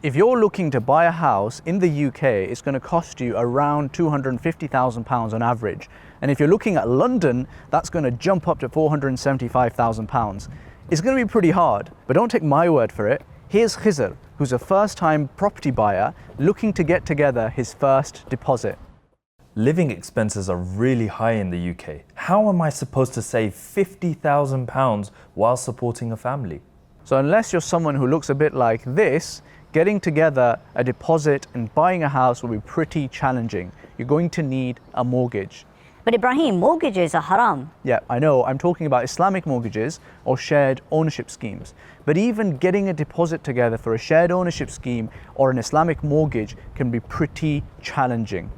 If you're looking to buy a house in the UK, it's going to cost you around £250,000 on average. And if you're looking at London, that's going to jump up to £475,000. It's going to be pretty hard, but don't take my word for it. Here's Khizr, who's a first-time property buyer looking to get together his first deposit. Living expenses are really high in the UK. How am I supposed to save £50,000 while supporting a family? So unless you're someone who looks a bit like this, getting together a deposit and buying a house will be pretty challenging. You're going to need a mortgage. But Ibrahim, mortgages are haram. Yeah, I know. I'm talking about Islamic mortgages or shared ownership schemes. But even getting a deposit together for a shared ownership scheme or an Islamic mortgage can be pretty challenging.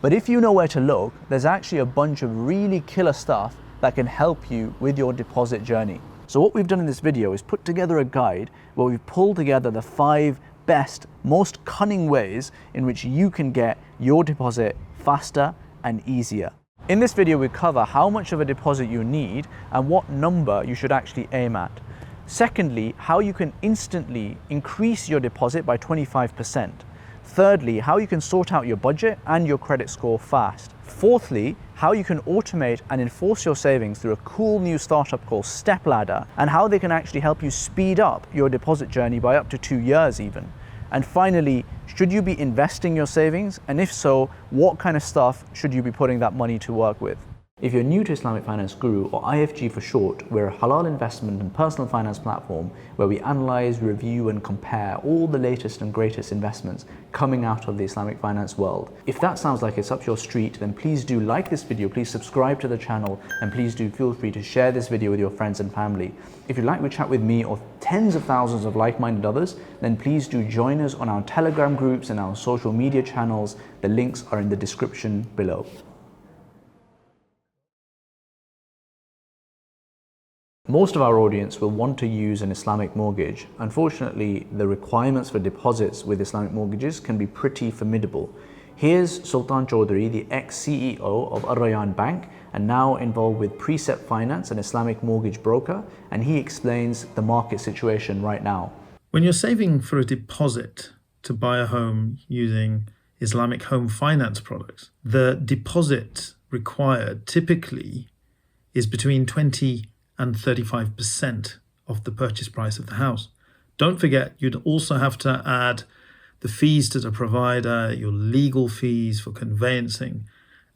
But if you know where to look, there's actually a bunch of really killer stuff that can help you with your deposit journey. So what we've done in this video is put together a guide where we've pulled together the 5 best, most cunning ways in which you can get your deposit faster and easier. In this video, we cover how much of a deposit you need and what number you should actually aim at. Secondly, how you can instantly increase your deposit by 25%. Thirdly, how you can sort out your budget and your credit score fast. Fourthly, how you can automate and enforce your savings through a cool new startup called Stepladder, and how they can actually help you speed up your deposit journey by up to 2 years even. And finally, should you be investing your savings? And if so, what kind of stuff should you be putting that money to work with? If you're new to Islamic Finance Guru, or IFG for short, we're a halal investment and personal finance platform where we analyze, review and compare all the latest and greatest investments coming out of the Islamic finance world. If that sounds like it's up your street, then please do like this video, please subscribe to the channel, and please do feel free to share this video with your friends and family. If you'd like to chat with me or tens of thousands of like-minded others, then please do join us on our Telegram groups and our social media channels. The links are in the description below. Most of our audience will want to use an Islamic mortgage. Unfortunately, the requirements for deposits with Islamic mortgages can be pretty formidable. Here's Sultan Chaudhry, the ex-CEO of Al Rayyan Bank and now involved with Precept Finance, an Islamic mortgage broker, and he explains the market situation right now. When you're saving for a deposit to buy a home using Islamic home finance products, the deposit required typically is between 20 and 35% of the purchase price of the house. Don't forget, you'd also have to add the fees to the provider, your legal fees for conveyancing,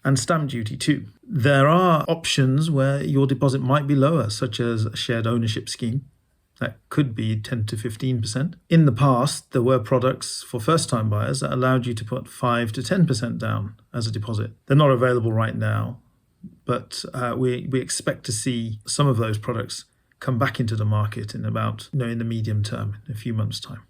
and stamp duty too. There are options where your deposit might be lower, such as a shared ownership scheme. That could be 10 to 15%. In the past, there were products for first-time buyers that allowed you to put 5 to 10% down as a deposit. They're not available right now, but we expect to see some of those products come back into the market in about, in the medium term, in a few months' time.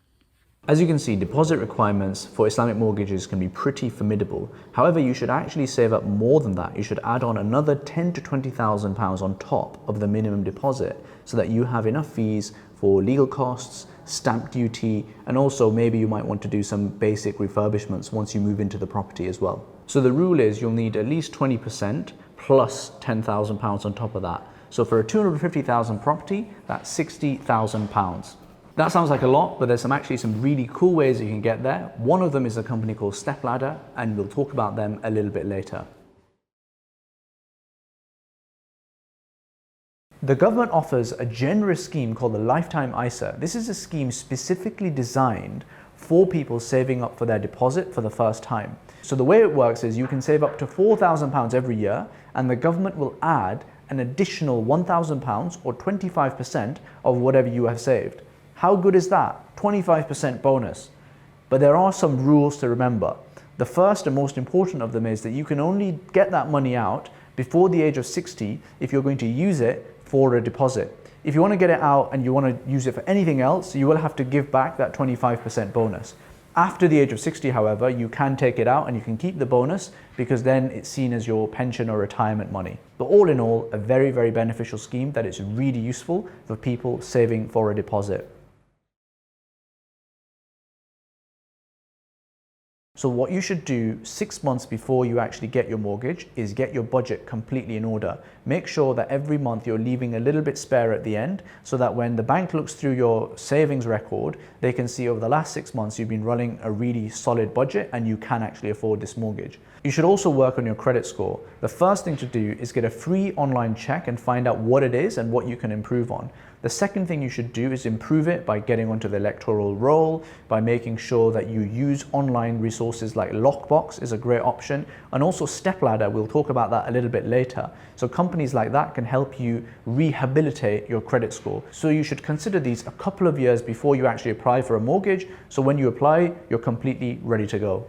As you can see, deposit requirements for Islamic mortgages can be pretty formidable. However, you should actually save up more than that. You should add on another £10,000 to £20,000 on top of the minimum deposit so that you have enough fees for legal costs, stamp duty, and also maybe you might want to do some basic refurbishments once you move into the property as well. So the rule is you'll need at least 20% plus £10,000 on top of that. So for a £250,000 property, that's £60,000. That sounds like a lot, but there's actually some really cool ways you can get there. One of them is a company called Stepladder, and we'll talk about them a little bit later. The government offers a generous scheme called the Lifetime ISA. This is a scheme specifically designed for people saving up for their deposit for the first time. So the way it works is you can save up to £4,000 every year, and the government will add an additional £1,000 or 25% of whatever you have saved. How good is that? 25% bonus. But there are some rules to remember. The first and most important of them is that you can only get that money out before the age of 60 if you're going to use it for a deposit. If you want to get it out and you want to use it for anything else, you will have to give back that 25% bonus. After the age of 60, however, you can take it out and you can keep the bonus because then it's seen as your pension or retirement money. But all in all, a very, very beneficial scheme that is really useful for people saving for a deposit. So what you should do 6 months before you actually get your mortgage is get your budget completely in order. Make sure that every month you're leaving a little bit spare at the end, so that when the bank looks through your savings record, they can see over the last 6 months you've been running a really solid budget and you can actually afford this mortgage. You should also work on your credit score. The first thing to do is get a free online check and find out what it is and what you can improve on. The second thing you should do is improve it by getting onto the electoral roll, by making sure that you use online resources like Lockbox is a great option, and also Stepladder. We'll talk about that a little bit later. So companies like that can help you rehabilitate your credit score. So you should consider these a couple of years before you actually apply for a mortgage. So when you apply, you're completely ready to go.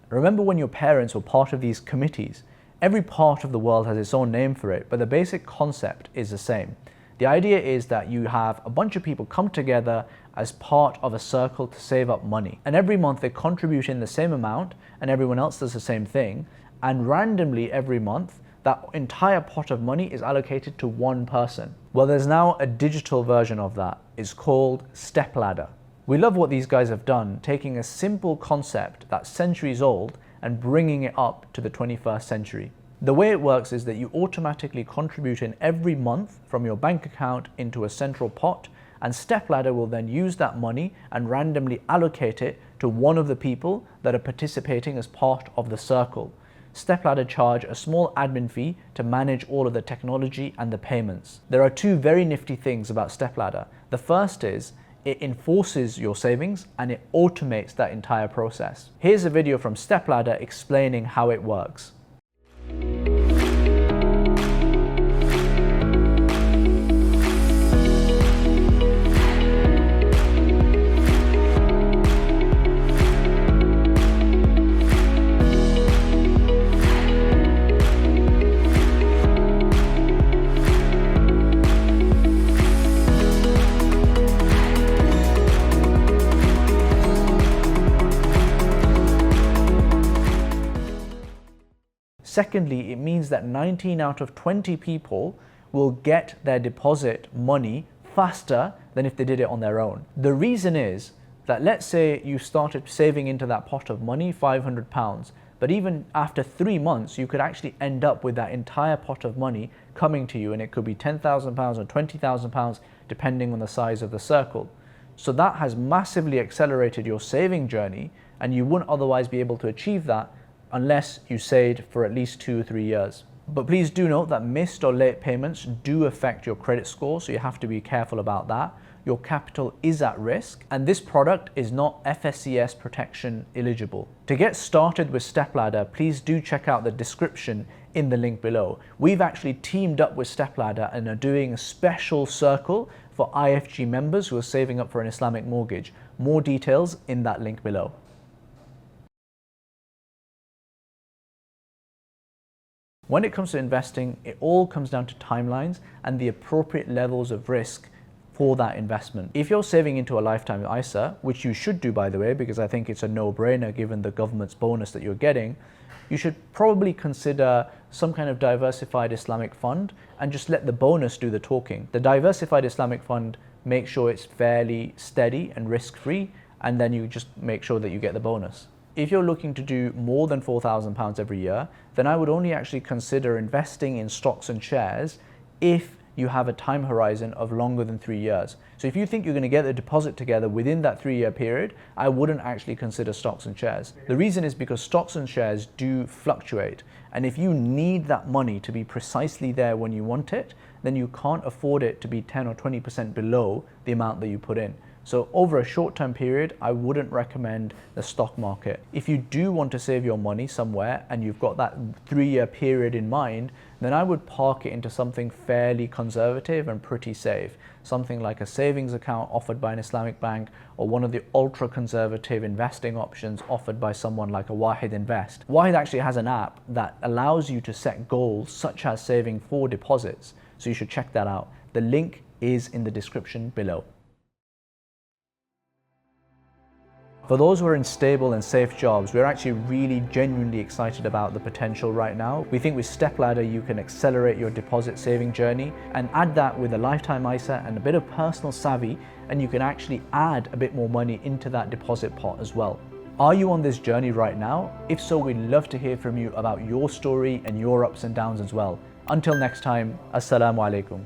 Remember when your parents were part of these committees? Every part of the world has its own name for it, but the basic concept is the same. The idea is that you have a bunch of people come together as part of a circle to save up money. And every month they contribute in the same amount and everyone else does the same thing. And randomly every month, that entire pot of money is allocated to one person. Well, there's now a digital version of that. It's called Stepladder. We love what these guys have done, taking a simple concept that's centuries old and bringing it up to the 21st century. The way it works is that you automatically contribute in every month from your bank account into a central pot, and Stepladder will then use that money and randomly allocate it to one of the people that are participating as part of the circle. Stepladder charge a small admin fee to manage all of the technology and the payments. There are two very nifty things about Stepladder. The first is it enforces your savings and it automates that entire process. Here's a video from Stepladder explaining how it works. Secondly, it means that 19 out of 20 people will get their deposit money faster than if they did it on their own. The reason is that, let's say you started saving into that pot of money, £500, but even after 3 months, you could actually end up with that entire pot of money coming to you, and it could be £10,000 or £20,000 depending on the size of the circle. So that has massively accelerated your saving journey, and you wouldn't otherwise be able to achieve that unless you saved for at least 2 or 3 years. But please do note that missed or late payments do affect your credit score, so you have to be careful about that. Your capital is at risk, and this product is not FSCS protection eligible. To get started with Stepladder, please do check out the description in the link below. We've actually teamed up with Stepladder and are doing a special circle for IFG members who are saving up for an Islamic mortgage. More details in that link below. When it comes to investing, it all comes down to timelines and the appropriate levels of risk for that investment. If you're saving into a lifetime ISA, which you should do by the way, because I think it's a no-brainer given the government's bonus that you're getting, you should probably consider some kind of diversified Islamic fund and just let the bonus do the talking. The diversified Islamic fund makes sure it's fairly steady and risk-free, and then you just make sure that you get the bonus. If you're looking to do more than £4,000 every year, then I would only actually consider investing in stocks and shares if you have a time horizon of longer than 3 years. So if you think you're going to get the deposit together within that 3-year period, I wouldn't actually consider stocks and shares. The reason is because stocks and shares do fluctuate. And if you need that money to be precisely there when you want it, then you can't afford it to be 10 or 20% below the amount that you put in. So over a short-term period, I wouldn't recommend the stock market. If you do want to save your money somewhere and you've got that 3-year period in mind, then I would park it into something fairly conservative and pretty safe. Something like a savings account offered by an Islamic bank, or one of the ultra-conservative investing options offered by someone like a Wahid Invest. Wahid actually has an app that allows you to set goals such as saving for deposits. So you should check that out. The link is in the description below. For those who are in stable and safe jobs, we're actually really genuinely excited about the potential right now. We think with Stepladder you can accelerate your deposit saving journey and add that with a lifetime ISA and a bit of personal savvy, and you can actually add a bit more money into that deposit pot as well. Are you on this journey right now? If so, we'd love to hear from you about your story and your ups and downs as well. Until next time, Assalamu alaikum.